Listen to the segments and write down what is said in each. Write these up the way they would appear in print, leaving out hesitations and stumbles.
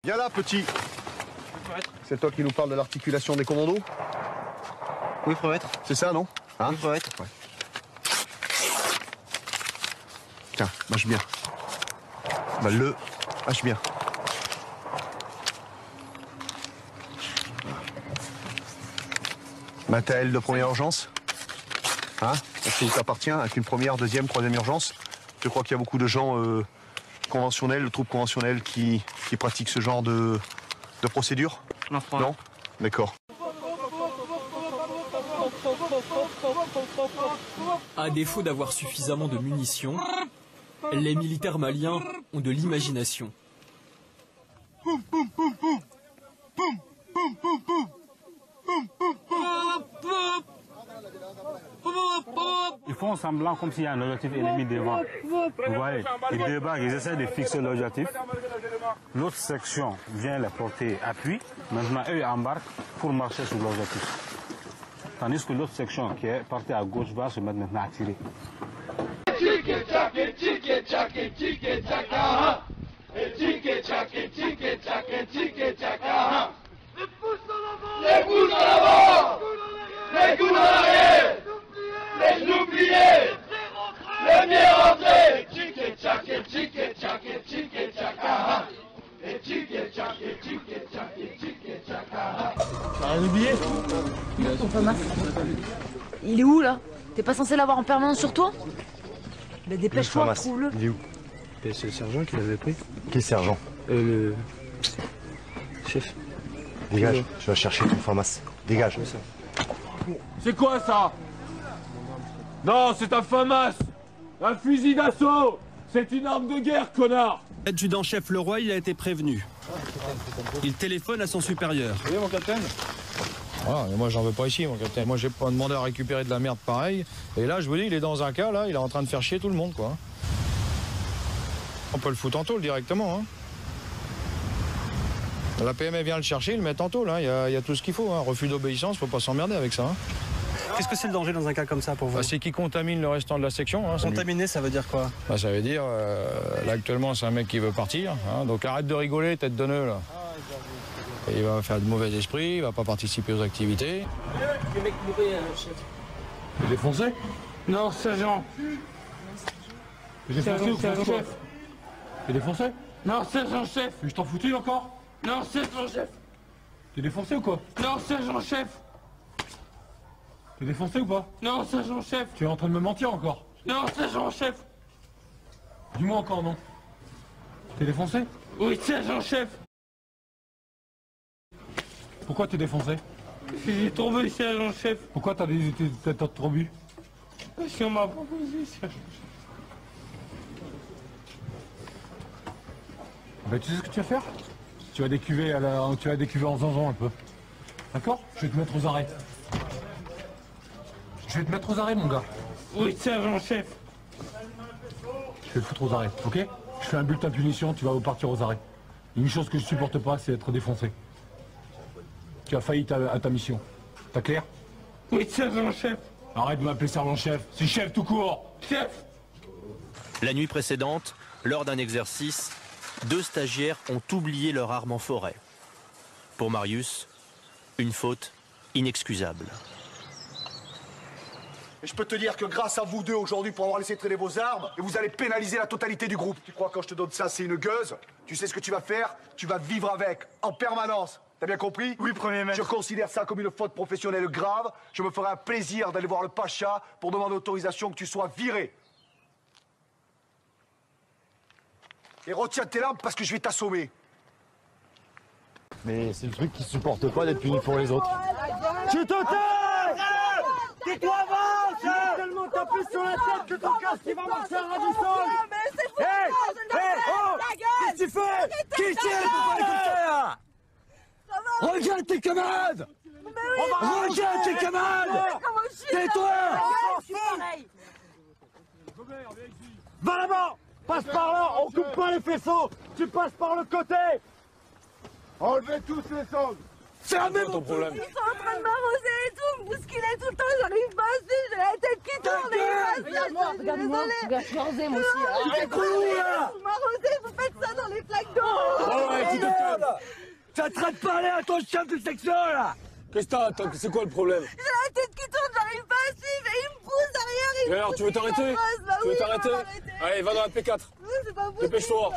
Viens là, petit. C'est toi qui nous parles de l'articulation des commandos? Oui, prêtre. C'est ça, non? Hein? Oui, prêtre. Ouais. Tiens, mâche bien. Bah, mâche bien. Matériel de première urgence? Hein? Est-ce qu'il t'appartient avec une première, deuxième, troisième urgence? Je crois qu'il y a beaucoup de gens conventionnels, de troupes conventionnelles qui pratiquent ce genre de procédure? Non? D'accord. À défaut d'avoir suffisamment de munitions, les militaires maliens ont de l'imagination. Ils font semblant comme s'il y a un objectif ennemi devant. Vous voyez, ils débarquent, ils essaient de fixer l'objectif. L'autre section vient les porter appui. Maintenant, eux embarquent pour marcher sur l'objectif. Tandis que l'autre section qui est partie à gauche va se mettre maintenant à tirer. Les pouces en avant, les coups en arrière, les genoux pliés, les pieds rentrés. T'as rien oublié? Ton FAMAS. Il est où là? T'es pas censé l'avoir en permanence sur toi? Bah dépêche-toi, trouve-le. Il est où? C'est le sergent qui l'avait pris. Quel sergent? Le chef. Dégage, je vais chercher ton FAMAS. Dégage. C'est quoi ça? Non, c'est un FAMAS. Un fusil d'assaut. C'est une arme de guerre, connard. L'adjudant-chef Leroy, il a été prévenu. Il téléphone à son supérieur. Vous voyez mon capitaine? Voilà, et moi j'en veux pas ici, mon capitaine. Moi j'ai pas demandé à récupérer de la merde pareil. Et là je vous dis, il est dans un cas là, il est en train de faire chier tout le monde quoi. On peut le foutre en tôle directement. Hein. La PME vient le chercher, il le met en tôle. Hein. Il y a tout ce qu'il faut. Hein. Refus d'obéissance, faut pas s'emmerder avec ça. Hein. Qu'est-ce que c'est le danger dans un cas comme ça pour vous? C'est qu'il contamine le restant de la section. Hein. Contaminer, ça veut dire quoi? Ça veut dire, là actuellement c'est un mec qui veut partir. Hein. Donc arrête de rigoler, tête de nœud là. Et il va faire de mauvais esprits, il va pas participer aux activités. Le mec bourré, chef. Il est foncé? Non, sergent. Il est foncé ou sergent chef? Il est foncé? Non, sergent chef. Je t'en foutu encore? Non, sergent chef. T'es défoncé ou quoi? Non, sergent chef. T'es défoncé ou pas? Non, sergent chef. Tu es en train de me mentir encore? Non, sergent chef. Dis-moi encore non. T'es défoncé? Oui, sergent chef. Pourquoi t'es défoncé? J'ai tombé, sergent chef. Pourquoi t'as trop bu? Parce qu'on m'a proposé, sergent chef. Ben, tu sais ce que tu vas faire? Tu vas décuver en zanzan un peu. D'accord? Je vais te mettre aux arrêts. Je vais te mettre aux arrêts, mon gars. Oui, sergent chef. Je vais te foutre aux arrêts, ok? Je fais un bulletin de punition, tu vas partir aux arrêts. Une chose que je supporte pas, c'est être défoncé. Tu as failli à ta mission. T'as clair? Oui, sergent chef. Arrête de m'appeler sergent chef. C'est chef tout court. Chef. La nuit précédente, lors d'un exercice, 2 stagiaires ont oublié leur arme en forêt. Pour Marius, une faute inexcusable. Et je peux te dire que grâce à vous deux aujourd'hui pour avoir laissé traîner vos armes, et vous allez pénaliser la totalité du groupe. Tu crois quand je te donne ça, c'est une gueuse? Tu sais ce que tu vas faire? Tu vas vivre avec, en permanence. T'as bien compris? Oui, premier maître. Je considère ça comme une faute professionnelle grave. Je me ferai un plaisir d'aller voir le Pacha pour demander autorisation que tu sois viré. Et retiens tes larmes parce que je vais t'assommer. Mais c'est le truc qui supporte pas d'être puni pour les autres. Tu te tais! Tais-toi, avance! Je vais tellement taper sur la tête que ton casque il va marcher à ras du sol! Hé! Oh! Qu'est-ce que tu fais? Qui c'est? Regarde tes camarades! Regarde tes camarades! Tais-toi! Va là-bas! Passe par là! On coupe pas les faisceaux! Tu passes par le côté! Enlevez tous les sangles! C'est la même. ton problème. Ils sont en train de m'arroser et tout, me bousculer tout le temps, j'arrive pas à suivre, j'ai la tête qui tourne. Regarde-moi, regarde, je suis arrosé moi aussi. Arrête de là. Vous m'arrosez, vous faites ça dans les flaques d'eau. Oh ouais, tu te calmes. T'es en train de parler à ton chef de section là. Qu'est-ce que t'as? C'est quoi le problème? J'ai la tête qui tourne, j'arrive pas à suivre et il me pousse derrière. Et alors, tu veux t'arrêter? Tu veux t'arrêter? Allez, va dans la P4. C'est pas possible. Dépêche-toi.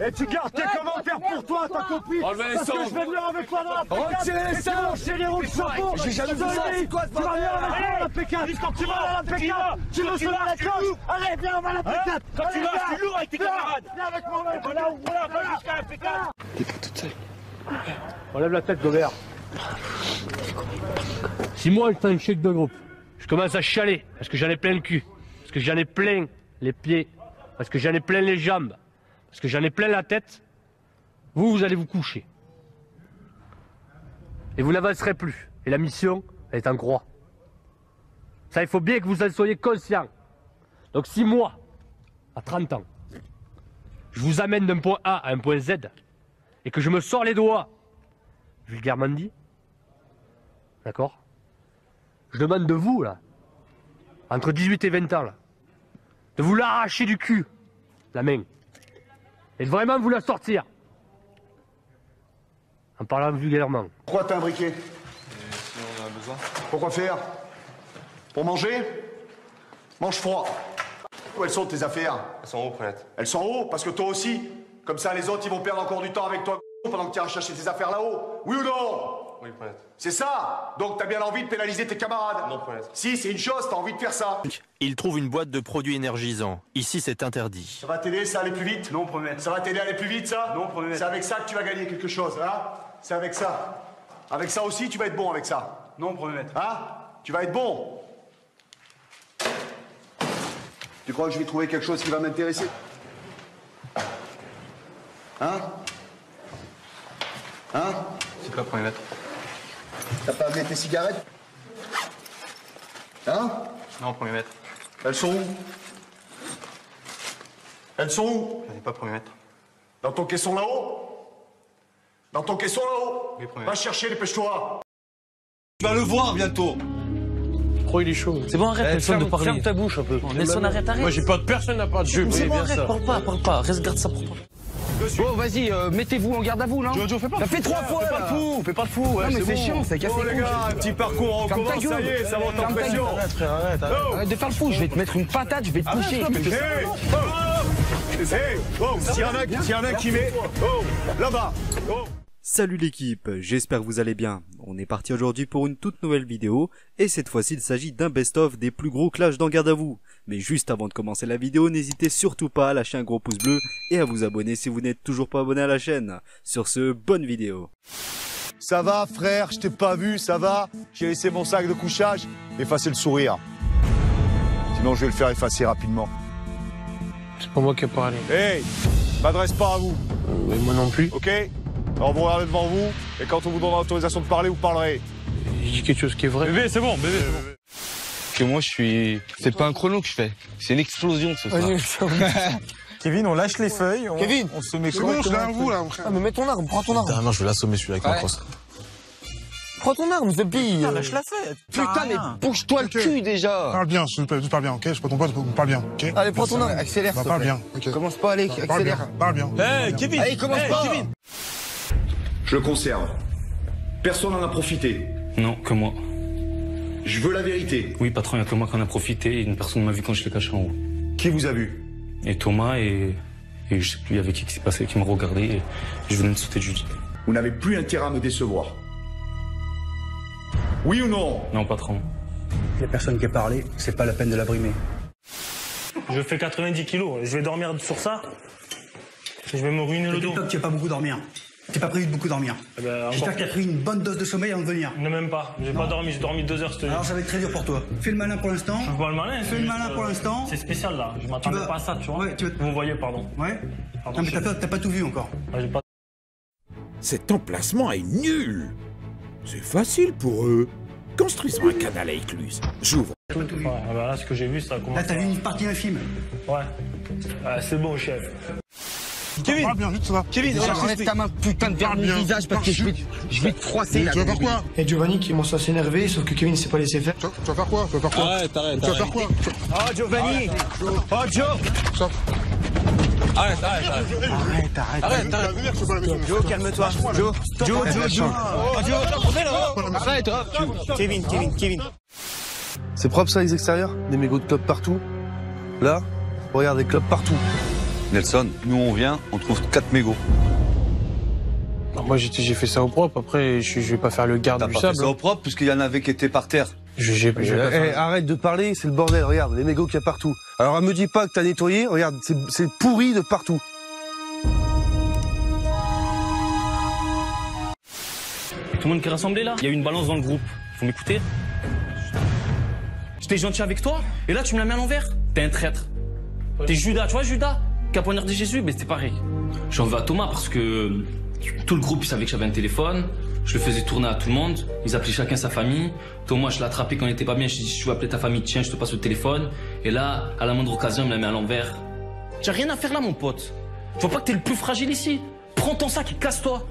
Et tu gardes tes commentaires pour toi, t'as compris? Enlevez les Parce que sangs. je vais venir avec toi dans la P4. Retirez les sangs. J'ai les roues de chapeau. J'ai jamais vu ça. Tu vas venir avec moi dans la P4. Quand tu vas à la P4, tu me sonnes la cloche. Allez, viens, on va à la P4. Quand tu vas, je suis lourd avec tes camarades. Viens avec moi, voilà, va jusqu'à la P4. T'es pas toute seule. Enlève la tête, Gobert. Si moi, je fais un chèque de groupe, je commence à chialer parce que j'en ai plein le cul, parce que j'en ai plein les pieds, parce que j'en ai plein les jambes, parce que j'en ai plein la tête, vous allez vous coucher. Et vous n'avancerez plus. Et la mission, elle est en croix. Ça, il faut bien que vous en soyez conscients. Donc si moi, à 30 ans, je vous amène d'un point A à un point Z, et que je me sors les doigts, vulgairement dit, d'accord? Je demande de vous, là, entre 18 et 20 ans, là, de vous l'arracher du cul, la main, et de vraiment vous la sortir, en parlant vulgairement. Pourquoi t'as un briquet? Si on en a besoin. Pourquoi faire? Pour manger? Mange froid. Où elles sont tes affaires? Elles sont où, Prunette? Elles sont en haut, parce que toi aussi. Comme ça, les autres, ils vont perdre encore du temps avec toi pendant que tu iras chercher tes affaires là-haut. Oui ou non? Oui, Prunette. C'est ça. Donc t'as bien envie de pénaliser tes camarades. Non, Prunette. Si, c'est une chose, t'as envie de faire ça. Il trouve une boîte de produits énergisants. Ici, c'est interdit. Ça va t'aider, ça, à aller plus vite? Non, Prunette. Ça va t'aider à aller plus vite, ça? Non, Prunette. C'est avec ça que tu vas gagner quelque chose, hein? C'est avec ça. Avec ça aussi, tu vas être bon avec ça. Non, Prunette. Hein? Tu vas être bon. Tu crois que je vais trouver quelque chose qui va m'intéresser? Hein? Hein? C'est pas Prunette. T'as pas amené tes cigarettes? Hein? Non, Prunette. Elles sont où? Elles sont où? Elle n'est pas Prunette. Dans ton caisson là-haut? Dans ton caisson là-haut? Oui, Prunette. Va chercher, dépêche-toi. Tu vas le voir bientôt. Oh, il est chaud. C'est bon, arrête, Nelson, de parler. Ferme ta bouche un peu. Nelson, arrête. Moi, j'ai pas de personne n'a pas de jeu. C'est bon, arrête, parle pas. Reste, garde ça pour toi. Bon, vas-y, mettez-vous en garde à vous, là. Jojo, fais pas le fou. Fais 3 fois, Fais pas le fou, fais pas le fou. Non, mais c'est chiant, c'est cassé Oh, les les couilles. gars, un petit parcours, on commence, ça y est, ça monte en pression. Arrête, frère, arrête. Arrête de faire le fou, je vais te mettre une patate, je vais te coucher. S'il y en a qui met... Oh, là-bas. Oh. Salut l'équipe, j'espère que vous allez bien. On est parti aujourd'hui pour une toute nouvelle vidéo, et cette fois-ci il s'agit d'un best-of des plus gros clashs dans Garde à vous. Mais juste avant de commencer la vidéo, n'hésitez surtout pas à lâcher un gros pouce bleu et à vous abonner si vous n'êtes toujours pas abonné à la chaîne. Sur ce, bonne vidéo. Ça va, frère, je t'ai pas vu, ça va? J'ai laissé mon sac de couchage, effacer le sourire. Sinon, je vais le faire effacer rapidement. C'est pas moi qui ai parlé. Hey, m'adresse pas à vous. Mais moi non plus. Ok? Alors vous regardez devant vous, et quand on vous donnera l'autorisation de parler, vous parlerez. Je dis quelque chose qui est vrai. Bébé, c'est bon, bébé. Que moi je suis... C'est pas un chrono que je fais, c'est une explosion ce soir. Kevin, on lâche les feuilles, Kevin, on se met c'est bon, je derrière vous là. Ah mais mets ton arme, prends ton arme. Ah non, je vais l'assommer celui-là avec ma crosse. Prends ton arme, c'est pire. Lâche la feuille. Putain, mais bouge-toi le cul déjà. Parle bien, s'il te plaît, parle bien, ok? Je suis pas ton pote, parle bien, ok? Allez, prends ton arme, accélère. Bah, parle bien, ok. Commence pas, allez, accélère. Parle bien. Hey, Kevin. Allez, commence pas. Kevin. Je le conserve. Personne n'en a profité. Non, que moi. Je veux la vérité. Oui, patron, il y a que moi qui en a profité et une personne m'a vu quand je l'ai caché en haut. Qui vous a vu? Et Thomas et je sais plus avec qui s'est passé, qui m'a regardé et je venais de sauter de Judy. Vous n'avez plus intérêt à me décevoir. Oui ou non? Non, patron. La personne qui a parlé, c'est pas la peine de la brimer. Je fais 90 kilos, je vais dormir sur ça. Je vais me ruiner le dos. Tu vas pas beaucoup dormir. T'es pas prévu de beaucoup dormir. J'espère que t'as pris une bonne dose de sommeil avant de venir. Ne même pas, j'ai pas dormi, j'ai dormi 2 heures, je te dis. Alors ça va être très dur pour toi. Fais le malin pour l'instant. Je fais pas le malin. Fais le malin pour l'instant. C'est spécial là, je m'attendais pas à ça, tu vois. Ouais, Vous me voyez, pardon. Ouais. Pardon, Non mais t'as pas tout vu encore. J'ai pas... Cet emplacement est nul. C'est facile pour eux. Construisons un canal à écluse. J'ouvre. Ouais, bah là, ce que j'ai vu, ça commence. Là, t'as vu une partie infime. Ouais. C'est bon, chef. Kevin, parle bien, juste ça. Kevin, enlève ta main putain de vers mon visage parce que je vais te froisser là. Tu vas faire quoi? Et Giovanni qui commence à s'énerver, sauf que Kevin s'est pas laissé faire. Tu vas faire quoi? Tu vas faire quoi? Arrête. Tu vas faire quoi? Oh Giovanni! Oh Joe! Arrête. Joe, calme-toi. Joe. Arrête. Kevin. C'est propre ça les extérieurs? Des mégots de clopes partout. Là, regarde des clopes partout. Nelson, nous on vient, on trouve 4 mégots. Non, moi j'ai fait ça au propre, après je vais pas faire le garde du T'as pas sable. fait ça au propre puisqu'il y en avait qui étaient par terre. Arrête de parler, c'est le bordel, regarde, les mégots qu'il y a partout. Alors me dis pas que t'as nettoyé, regarde, c'est pourri de partout. Tout le monde qui est rassemblé là, il y a eu une balance dans le groupe. Faut m'écouter? J'étais gentil avec toi, et là tu me la mets à l'envers. T'es un traître. T'es Judas, tu vois Judas qui a poignardé Jésus, mais c'était pareil. J'en veux à Thomas parce que tout le groupe il savait que j'avais un téléphone. Je le faisais tourner à tout le monde. Ils appelaient chacun sa famille. Thomas, je l'ai attrapé quand il était pas bien. Je lui ai dit, si tu veux appeler ta famille, tiens, je te passe le téléphone. Et là, à la moindre occasion, il me la met à l'envers. J'ai rien à faire là, mon pote. Tu vois pas que t'es le plus fragile ici? Prends ton sac et casse-toi.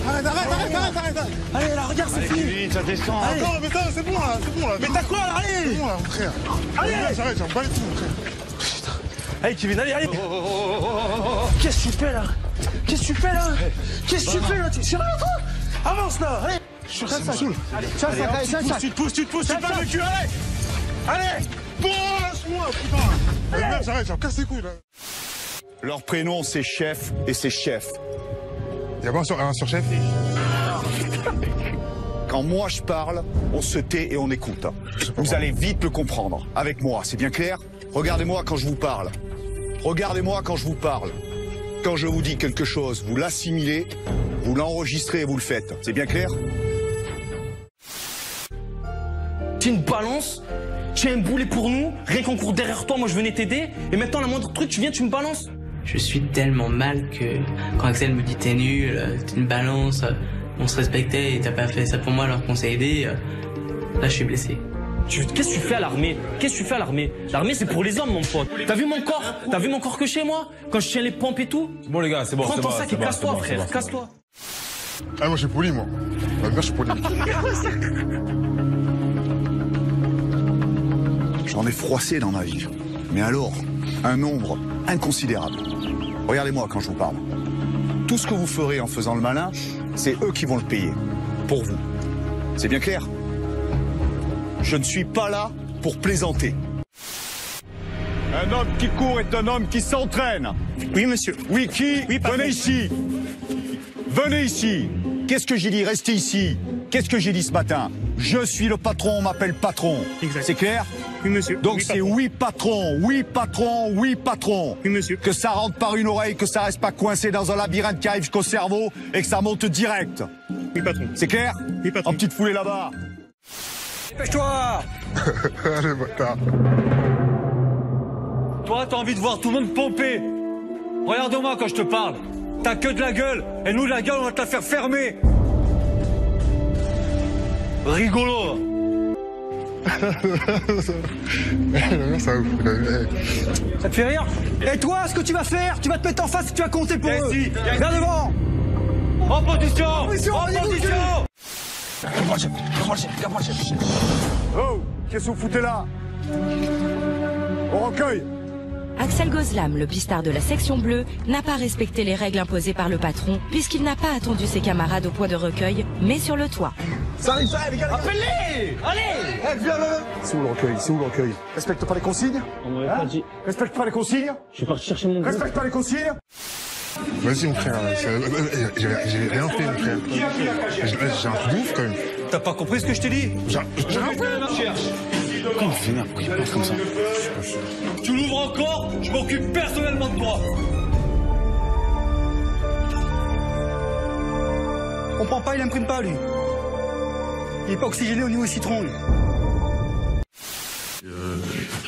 Arrête. Allez là, regarde, c'est fini. Kevin, ça descend. Attends, mais c'est bon là. Mais t'as quoi là? Allez. C'est bon là, mon frère. Allez. J'arrête, j'en bats les couilles, mon frère. Allez Kevin, allez. Qu'est-ce que tu fais là? Qu'est-ce que tu fais là? Tu es sérieux toi? Avance là, allez. Ça me saoule. Tu te pousses, tu te bats le cul, allez. Bon, lâche-moi, putain. Merde, j'arrête, j'en casse les couilles là. Leur prénom c'est Chef et c'est Chef. Y'a pas un surchef? Quand moi je parle, on se tait et on écoute. Vous allez vite le comprendre. Avec moi, c'est bien clair? Regardez-moi quand je vous parle. Quand je vous dis quelque chose, vous l'assimilez, vous l'enregistrez et vous le faites. C'est bien clair? T'es une balance, tu es un boulet pour nous, rien qu'on court derrière toi, moi je venais t'aider, et maintenant la moindre truc, tu viens, tu me balances. Je suis tellement mal que quand Axel me dit t'es nul, t'es une balance, on se respectait et t'as pas fait ça pour moi alors qu'on s'est aidé, là je suis blessé. Qu'est-ce que tu fais à l'armée? L'armée c'est pour les hommes mon pote. T'as vu mon corps? T'as vu mon corps que chez moi? Quand je tiens les pompes et tout? Bon les gars, c'est bon. Prends ton sac et casse-toi frère, casse-toi. Ah, moi je suis poli, moi. Moi je suis poli. J'en ai froissé dans ma vie. Mais alors, un nombre inconsidérable. Regardez-moi quand je vous parle. Tout ce que vous ferez en faisant le malin, c'est eux qui vont le payer. Pour vous. C'est bien clair? Je ne suis pas là pour plaisanter. Un homme qui court est un homme qui s'entraîne. Oui, monsieur. Oui, qui? Oui, pardon. Venez ici. Venez ici. Qu'est-ce que j'ai dit? Restez ici. Qu'est-ce que j'ai dit ce matin? Je suis le patron, on m'appelle patron. Exact. C'est clair? Oui, monsieur. Donc oui, c'est oui patron, oui patron, oui patron. Oui, monsieur. Que ça rentre par une oreille, que ça reste pas coincé dans un labyrinthe qui arrive jusqu'au cerveau et que ça monte direct. Oui, patron. C'est clair? Oui, patron. En petite foulée là-bas. Dépêche-toi. Allez, bâtard. Toi, t'as envie de voir tout le monde pomper. Regarde-moi quand je te parle. T'as que de la gueule. Et nous, la gueule, on va te la faire fermer. Rigolo. Ça te fait rire? Et toi, ce que tu vas faire, tu vas te mettre en face et tu vas compter pour eux. Viens devant. En position. Oh, qu'est-ce que vous foutez là? Au recueil. Axel Gozlam, le pistard de la section bleue, n'a pas respecté les règles imposées par le patron, puisqu'il n'a pas attendu ses camarades au point de recueil, mais sur le toit. Ça arrive, les gars. Appelle-les. Allez. Viens là. C'est où le recueil? Respecte pas les consignes? Respecte pas les consignes? Je suis parti chercher mon groupe. Respecte pas les consignes? Vas-y, mon frère. J'ai rien fait, mon frère. J'ai un truc de ouf, quand même. T'as pas compris ce que je t'ai dit? J'ai rien fait. Comment tu m'énerves? Pourquoi il pense comme ça? Tu l'ouvres encore? Je m'occupe personnellement de toi. On comprend pas, il imprime pas, lui. Il est pas oxygéné au niveau citron, lui.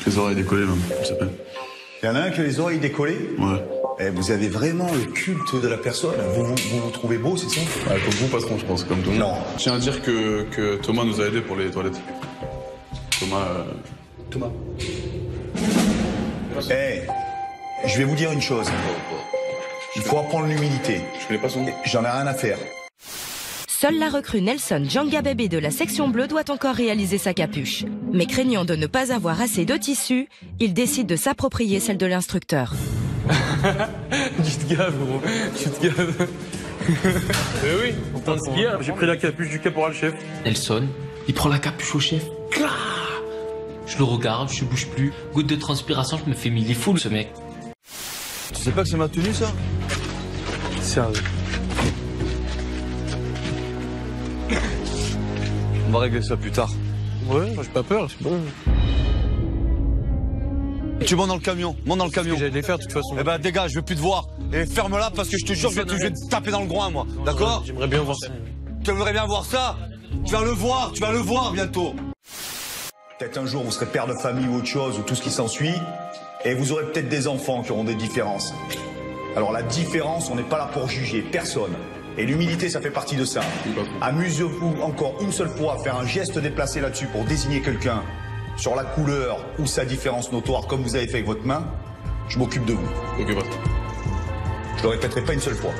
Les oreilles décollées, là, ça s'appelle. Il y en a un qui a les oreilles décollées? Ouais. Eh, vous avez vraiment le culte de la personne. Vous trouvez beau, c'est ça? Ouais, comme vous, patron, je pense, comme tout le monde. Non. Je tiens à dire que Thomas nous a aidés pour les toilettes. Eh, je vais vous dire une chose. Il faut apprendre l'humilité. Je connais pas son nom. J'en ai rien à faire. Seule la recrue Nelson Djanga-Bébé de la section bleue doit encore réaliser sa capuche. Mais craignant de ne pas avoir assez de tissu, il décide de s'approprier celle de l'instructeur. Tu te gaves, gros. Tu te gaves. Mais oui, on t'inspire. J'ai pris la capuche du caporal chef. Nelson, il prend la capuche au chef. Clac. Je le regarde, je bouge plus. Goutte de transpiration, je me fais mille foules, ce mec. Tu sais pas que c'est ma tenue, ça? Sérieux. On va régler ça plus tard. Ouais, j'ai pas peur, c'est bon. Tu montes dans le camion, monte dans le camion. J'allais les faire de toute façon. Eh ben dégage, je veux plus te voir. Et ferme-la parce que je te jure, je vais te taper dans le groin, moi. D'accord? J'aimerais bien voir ça. Tu aimerais bien voir ça? Tu vas le voir bientôt. Peut-être un jour vous serez père de famille ou autre chose, ou tout ce qui s'ensuit, et vous aurez peut-être des enfants qui auront des différences. Alors la différence, on n'est pas là pour juger personne. Et l'humilité, ça fait partie de ça. Amusez-vous encore une seule fois à faire un geste déplacé là-dessus pour désigner quelqu'un sur la couleur ou sa différence notoire, comme vous avez fait avec votre main. Je m'occupe de vous. Ok, bah. Je le répéterai pas une seule fois.